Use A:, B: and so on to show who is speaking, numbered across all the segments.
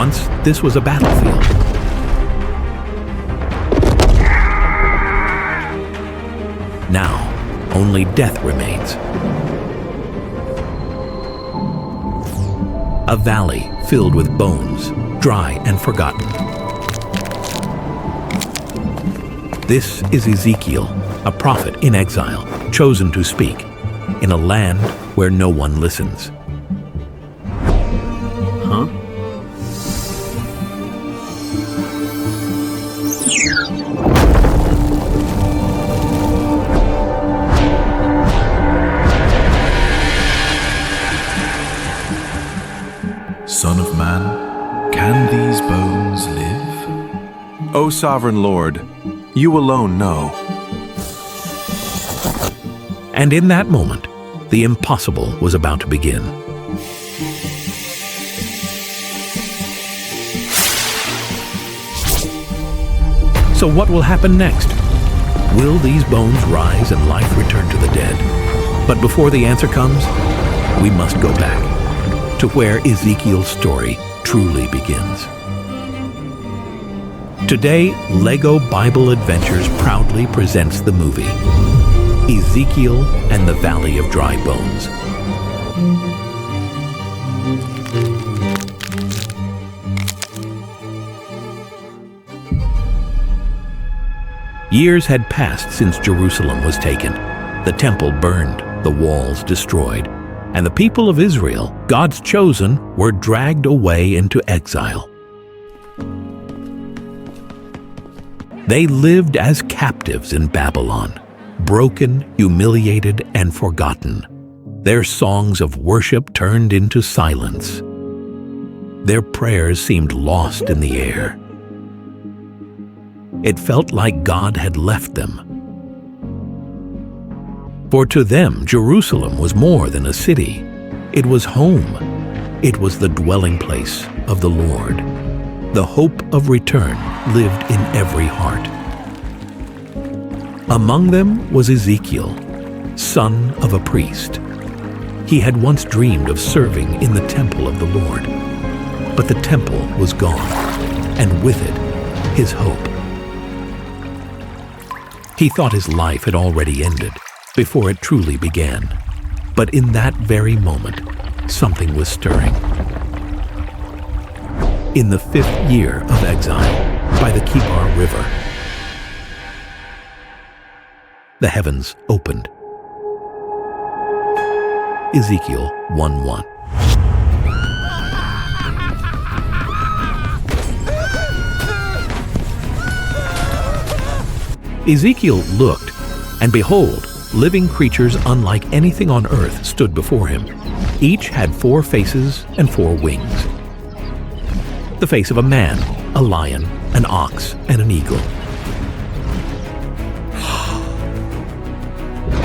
A: Once, this was a battlefield. Now, only death remains. A valley filled with bones, dry and forgotten. This is Ezekiel, a prophet in exile, chosen to speak, in a land where no one listens.
B: Huh?
C: Son of man, can these bones live?
D: O sovereign Lord, you alone know.
A: And in that moment, the impossible was about to begin. So what will happen next? Will these bones rise and life return to the dead? But before the answer comes, we must go back to where Ezekiel's story truly begins. Today, Lego Bible Adventures proudly presents the movie Ezekiel and the Valley of Dry Bones. Years had passed since Jerusalem was taken, the temple burned, the walls destroyed, and the people of Israel, God's chosen, were dragged away into exile. They lived as captives in Babylon, broken, humiliated, and forgotten. Their songs of worship turned into silence. Their prayers seemed lost in the air. It felt like God had left them. For to them, Jerusalem was more than a city. It was home. It was the dwelling place of the Lord. The hope of return lived in every heart. Among them was Ezekiel, son of a priest. He had once dreamed of serving in the temple of the Lord. But the temple was gone, and with it, his hope. He thought his life had already ended before it truly began. But in that very moment, something was stirring. In the 5th year of exile, by the Kibar River, the heavens opened. Ezekiel 1:1. Ezekiel looked, and behold, living creatures unlike anything on earth stood before him. Each had 4 faces and 4 wings. The face of a man, a lion, an ox, and an eagle.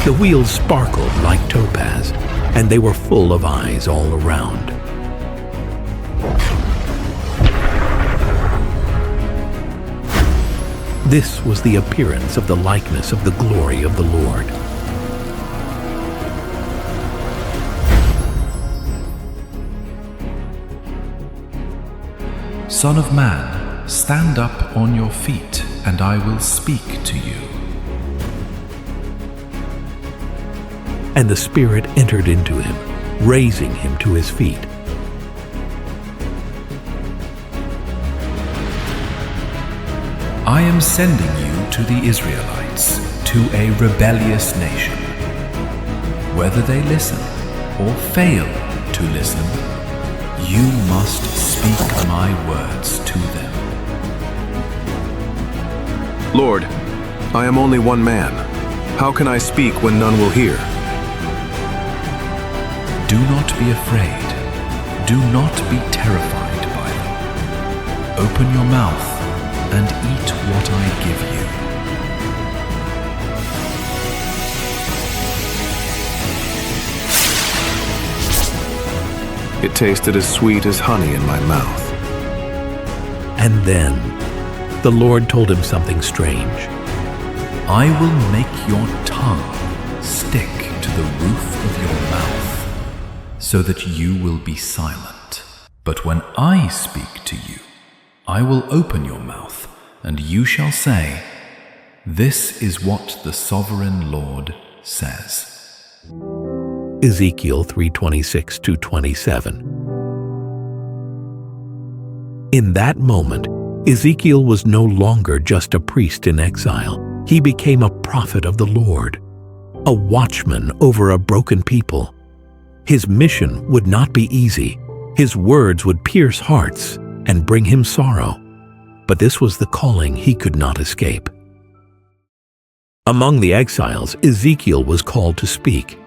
A: The wheels sparkled like topaz, and they were full of eyes all around. This was the appearance of the likeness of the glory of the Lord.
C: Son of man, stand up on your feet, and I will speak to you.
A: And the Spirit entered into him, raising him to his feet.
C: I am sending you to the Israelites, to a rebellious nation. Whether they listen or fail to listen, you must speak my words to them.
D: Lord, I am only one man. How can I speak when none will hear?
C: Do not be afraid. Do not be terrified by them. Open your mouth and eat what I give you.
D: It tasted as sweet as honey in my mouth.
A: And then the Lord told him something strange.
C: I will make your tongue stick to the roof of your mouth, so that you will be silent. But when I speak to you, I will open your mouth, and you shall say, 'This is what the sovereign Lord says.'"
A: Ezekiel 3:26-27. In that moment, Ezekiel was no longer just a priest in exile. He became a prophet of the Lord, a watchman over a broken people. His mission would not be easy. His words would pierce hearts and bring him sorrow. But this was the calling he could not escape. Among the exiles, Ezekiel was called to speak.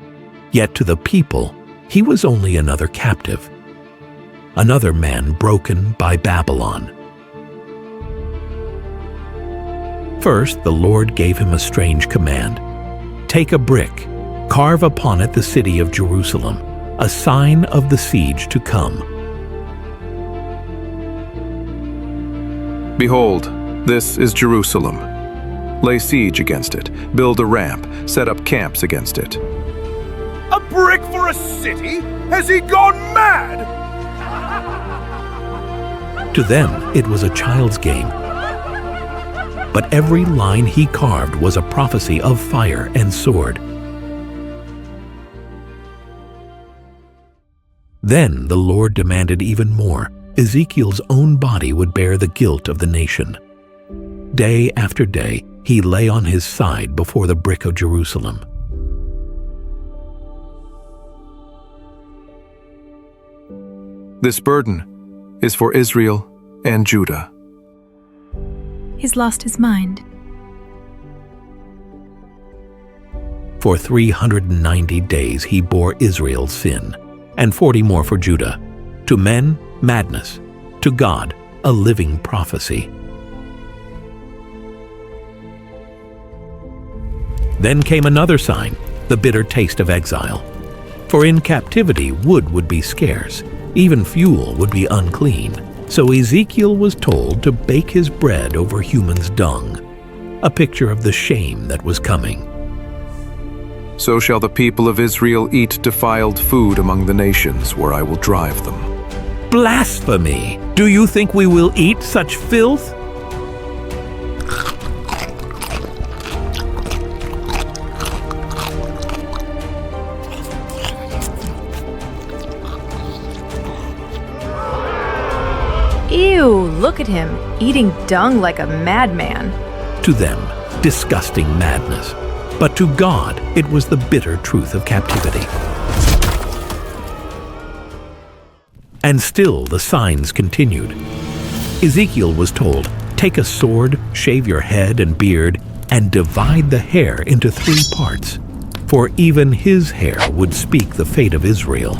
A: Yet to the people, he was only another captive, another man broken by Babylon. First, the Lord gave him a strange command. "Take a brick, carve upon it the city of Jerusalem, a sign of the siege to come."
D: Behold, this is Jerusalem. Lay siege against it, build a ramp, set up camps against it.
B: A brick for a city? Has he gone mad?
A: To them, it was a child's game. But every line he carved was a prophecy of fire and sword. Then the Lord demanded even more. Ezekiel's own body would bear the guilt of the nation. Day after day, he lay on his side before the brick of Jerusalem.
D: This burden is for Israel and Judah.
E: He's lost his mind.
A: For 390 days he bore Israel's sin, and 40 more for Judah. To men, madness. To God, a living prophecy. Then came another sign, the bitter taste of exile. For in captivity wood would be scarce, even fuel would be unclean. So Ezekiel was told to bake his bread over humans' dung, a picture of the shame that was coming.
D: So shall the people of Israel eat defiled food among the nations where I will drive them.
A: Blasphemy! Do you think we will eat such filth?
E: Ew, look at him, eating dung like a madman.
A: To them, disgusting madness. But to God, it was the bitter truth of captivity. And still the signs continued. Ezekiel was told, "Take a sword, shave your head and beard, and divide the hair into 3 parts, for even his hair would speak the fate of Israel."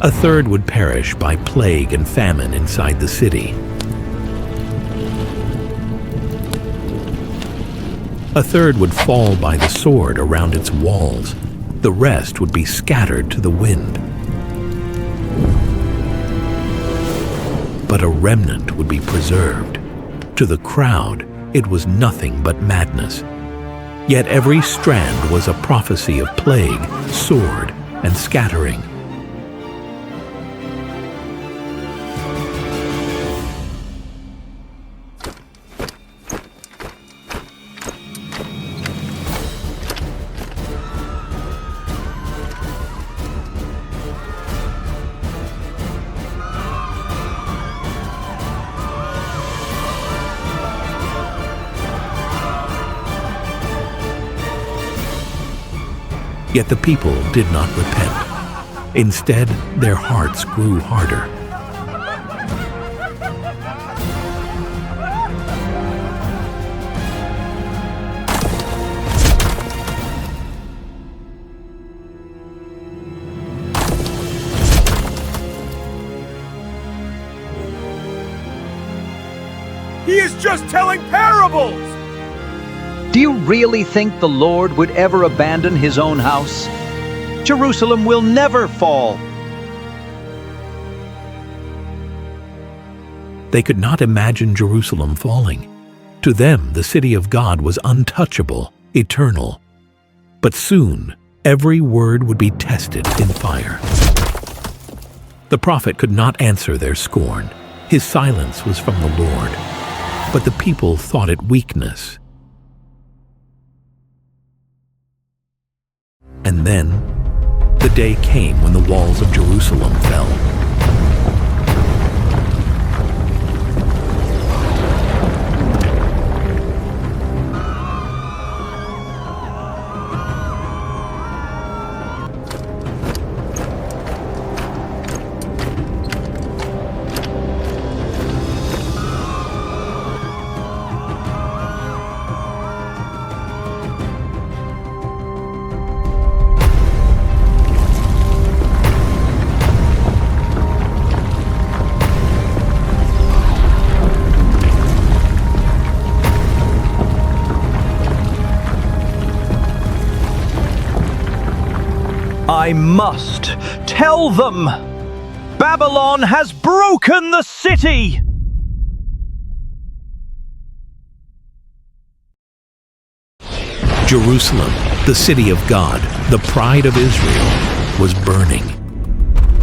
A: A third would perish by plague and famine inside the city. A third would fall by the sword around its walls. The rest would be scattered to the wind. But a remnant would be preserved. To the crowd, it was nothing but madness. Yet every strand was a prophecy of plague, sword, and scattering. Yet the people did not repent. Instead, their hearts grew harder.
B: He is just telling parables!
F: Do you really think the Lord would ever abandon his own house? Jerusalem will never fall.
A: They could not imagine Jerusalem falling. To them, the city of God was untouchable, eternal. But soon, every word would be tested in fire. The prophet could not answer their scorn. His silence was from the Lord. But the people thought it weakness. And then, the day came when the walls of Jerusalem fell.
F: I must tell them! Babylon has broken the city!
A: Jerusalem, the city of God, the pride of Israel, was burning.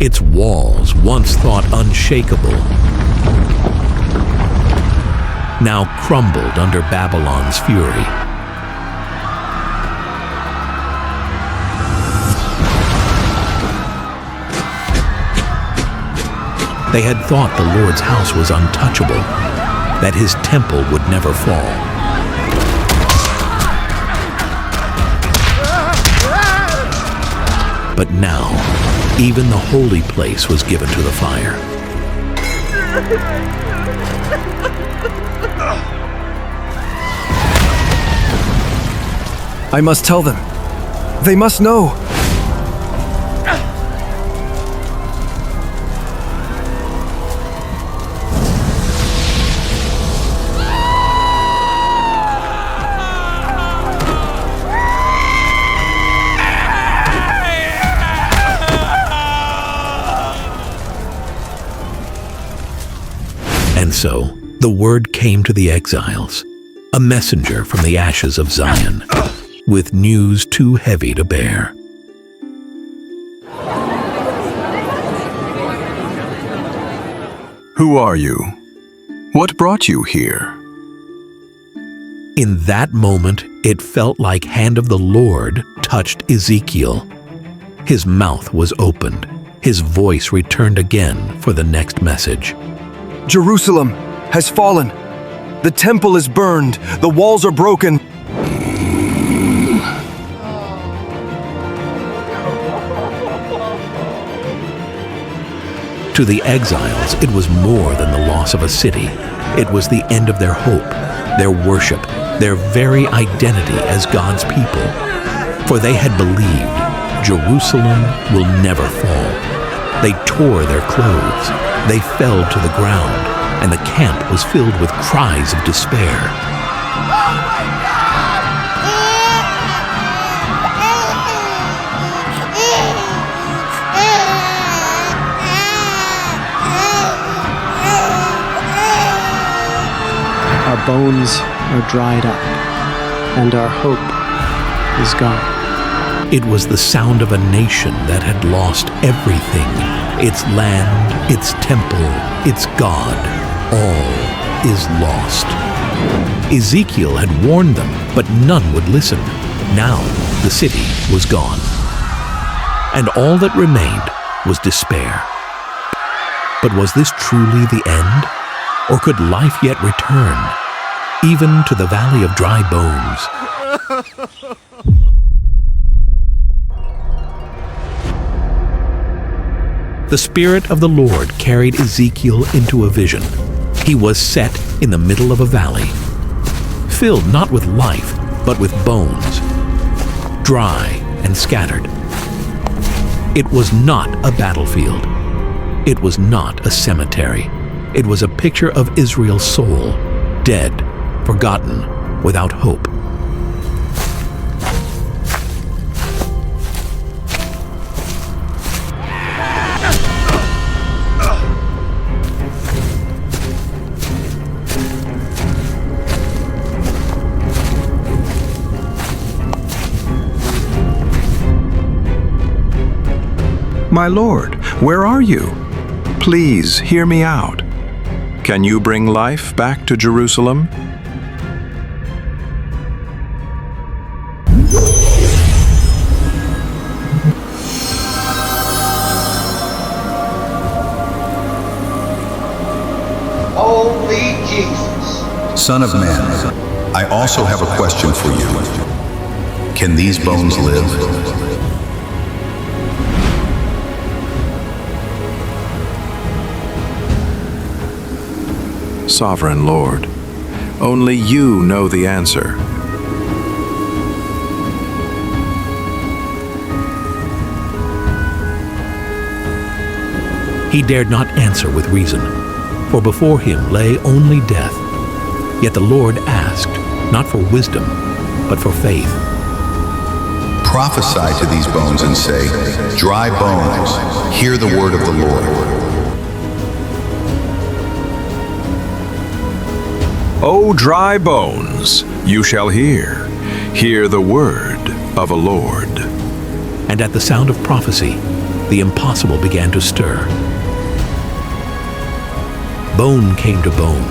A: Its walls, once thought unshakable, now crumbled under Babylon's fury. They had thought the Lord's house was untouchable, that his temple would never fall. But now, even the holy place was given to the fire.
G: I must tell them. They must know.
A: And so, the word came to the exiles, a messenger from the ashes of Zion, with news too heavy to bear.
D: Who are you? What brought you here?
A: In that moment, it felt like hand of the Lord touched Ezekiel. His mouth was opened. His voice returned again for the next message.
G: Jerusalem has fallen. The temple is burned. The walls are broken.
A: To the exiles, it was more than the loss of a city. It was the end of their hope, their worship, their very identity as God's people. For they had believed, Jerusalem will never fall. They tore their clothes. They fell to the ground, and the camp was filled with cries of despair.
H: Our bones are dried up, and our hope is gone.
A: It was the sound of a nation that had lost everything. Its land, its temple, its God, all is lost. Ezekiel had warned them, but none would listen. Now the city was gone. And all that remained was despair. But was this truly the end? Or could life yet return, even to the valley of dry bones? The Spirit of the Lord carried Ezekiel into a vision. He was set in the middle of a valley, filled not with life, but with bones, dry and scattered. It was not a battlefield. It was not a cemetery. It was a picture of Israel's soul, dead, forgotten, without hope.
D: My Lord, where are you? Please hear me out. Can you bring life back to Jerusalem?
I: Holy Jesus.
J: Son of man, I also have a question for you. Can these bones live?
D: Sovereign Lord, only you know the answer.
A: He dared not answer with reason, for before him lay only death. Yet the Lord asked, not for wisdom, but for faith.
J: Prophesy to these bones and say, dry bones, hear the word of the Lord.
D: O dry bones, you shall hear the word of the Lord.
A: And at the sound of prophecy, the impossible began to stir. Bone came to bone,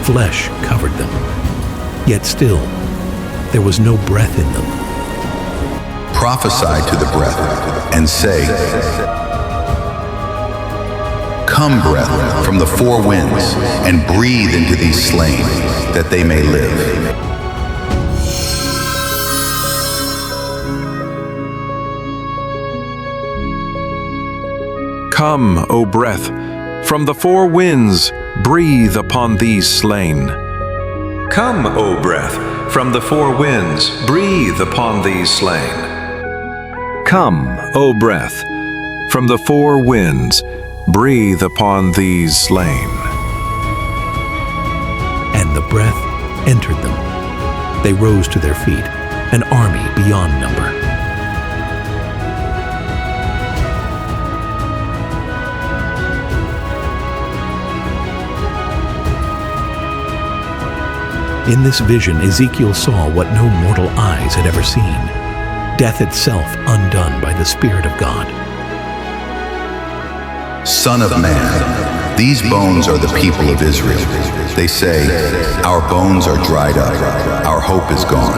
A: flesh covered them, yet still there was no breath in them.
J: Prophesy to the breath and say, come, breath, from the four winds, and breathe into these slain, that they may live.
D: Come, O breath, from the four winds, breathe upon these slain. Come, O breath, from the four winds, breathe upon these slain. Come, O breath, from the four winds, breathe upon these slain.
A: And the breath entered them. They rose to their feet, an army beyond number. In this vision, Ezekiel saw what no mortal eyes had ever seen, death itself undone by the Spirit of God.
J: Son of man, these bones are the people of Israel. They say, our bones are dried up, our hope is gone.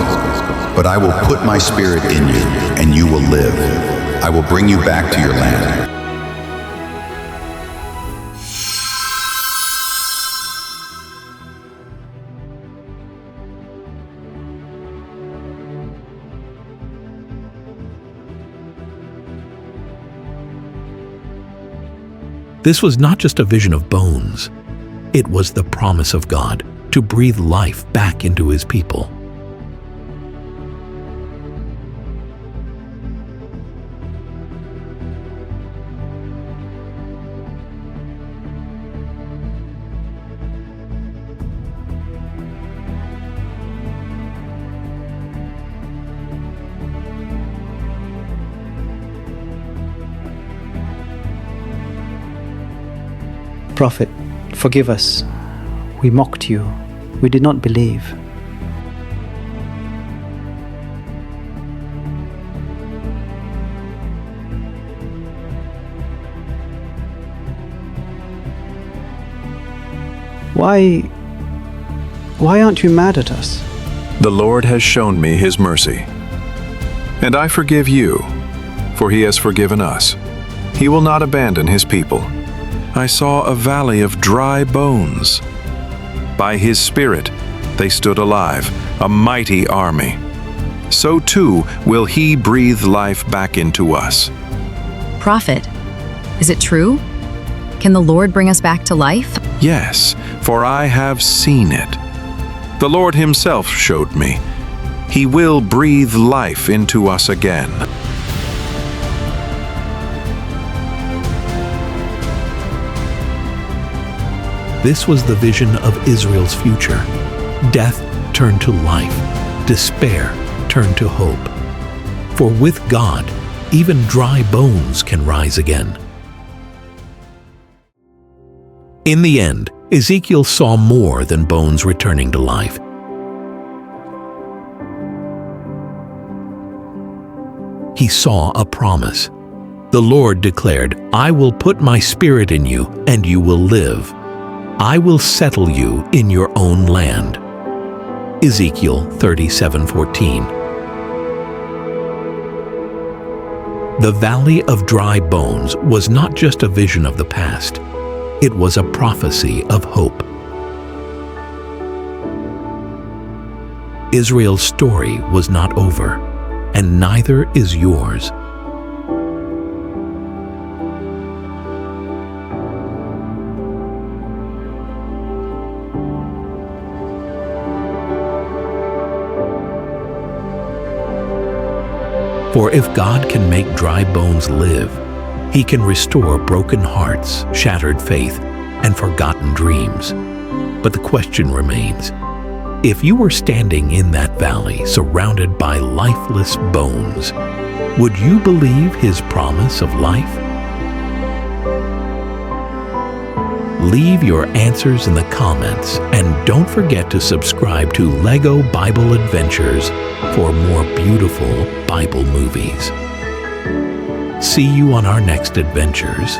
J: But I will put my spirit in you, and you will live. I will bring you back to your land.
A: This was not just a vision of bones. It was the promise of God to breathe life back into His people.
H: Prophet, forgive us. We mocked you. We did not believe. Why aren't you mad at us?
D: The Lord has shown me His mercy, and I forgive you, for He has forgiven us. He will not abandon His people. I saw a valley of dry bones. By His Spirit, they stood alive, a mighty army. So too will He breathe life back into us.
K: Prophet, is it true? Can the Lord bring us back to life?
D: Yes, for I have seen it. The Lord Himself showed me. He will breathe life into us again.
A: This was the vision of Israel's future. Death turned to life. Despair turned to hope. For with God, even dry bones can rise again. In the end, Ezekiel saw more than bones returning to life. He saw a promise. The Lord declared, "I will put my spirit in you, and you will live. I will settle you in your own land." Ezekiel 37:14. The Valley of Dry Bones was not just a vision of the past. It was a prophecy of hope. Israel's story was not over, and neither is yours. For if God can make dry bones live, He can restore broken hearts, shattered faith, and forgotten dreams. But the question remains, if you were standing in that valley surrounded by lifeless bones, would you believe His promise of life? Leave your answers in the comments, and don't forget to subscribe to Lego Bible Adventures for more beautiful Bible movies. See you on our next adventures.